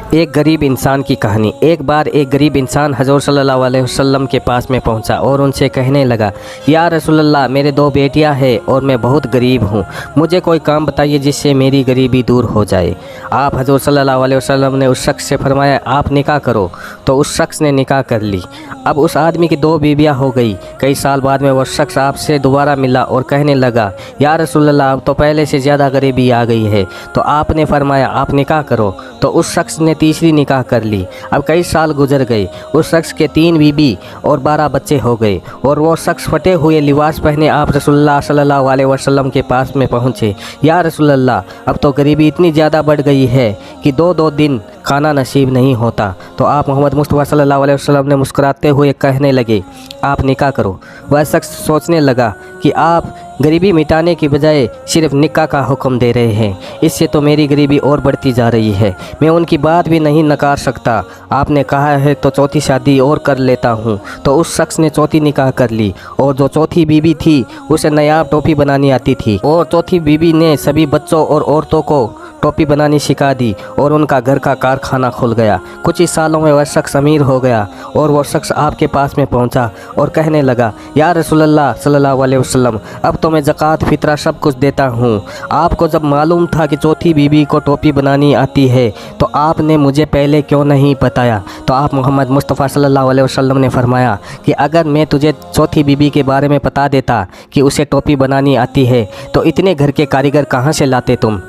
एक गरीब इंसान की कहानी। एक बार एक गरीब इंसान हज़रत सल्लल्लाहु अलैहि वसल्लम के पास में पहुंचा और उनसे कहने लगा, या रसूलल्लाह, मेरे 2 बेटियां हैं और मैं बहुत गरीब हूं, मुझे कोई काम बताइए जिससे मेरी गरीबी दूर हो जाए। आप हज़रत सल्लल्लाहु अलैहि वसल्लम ने उस शख्स से फरमाया, आप निकाह करो। तो उस शख्स ने निकाह कर ली। अब उस आदमी की 2 बीवियाँ हो गई। कई साल बाद में वो शख्स आपसे दोबारा मिला और कहने लगा, या रसूलल्लाह, अब तो पहले से ज़्यादा गरीबी आ गई है। तो आपने फरमाया, आप निकाह करो। तो उस शख्स ने तीसरी निकाह कर ली। अब कई साल गुजर गए। उस शख्स के 3 बीबी और 12 बच्चे हो गए और वो शख्स फटे हुए लिबास पहने आप रसूलुल्लाह सल्लल्लाहु अलैहि वसल्लम के पास में पहुँचे। या रसूलल्लाह, अब तो गरीबी इतनी ज़्यादा बढ़ गई है कि 2-2 दिन खाना नसीब नहीं होता। तो आप मोहम्मद मुस्तफ़ा सल्लल्लाहु अलैहि वसल्लम ने मुस्कुराते हुए कहने लगे, आप निकाह करो। वह शख्स सोचने लगा कि आप गरीबी मिटाने की बजाय सिर्फ निकाह का हुक्म दे रहे हैं, इससे तो मेरी गरीबी और बढ़ती जा रही है। मैं उनकी बात भी नहीं नकार सकता। आपने कहा है तो चौथी शादी और कर लेता हूँ। तो उस शख्स ने चौथी निकाह कर ली और जो चौथी बीबी थी उसे नायाब टोपी बनानी आती थी और चौथी बीबी ने सभी बच्चों और औरतों को टोपी बनानी सिखा दी और उनका घर का कारखाना खुल गया। कुछ ही सालों में वह शख्स अमीर हो गया और वह शख्स आपके पास में पहुंचा और कहने लगा, या रसूलल्लाह सल्लल्लाहु अलैहि वसल्लम, अब तो मैं ज़कात फितरा सब कुछ देता हूं। आपको जब मालूम था कि चौथी बीबी को टोपी बनानी आती है तो आपने मुझे पहले क्यों नहीं बताया। तो आप मोहम्मद मुस्तफ़ा सल्लल्लाहु अलैहि वसल्लम ने फरमाया कि अगर मैं तुझे चौथी बीबी के बारे में बता देता कि उसे टोपी बनानी आती है तो इतने घर के कारीगर कहाँ से लाते तुम।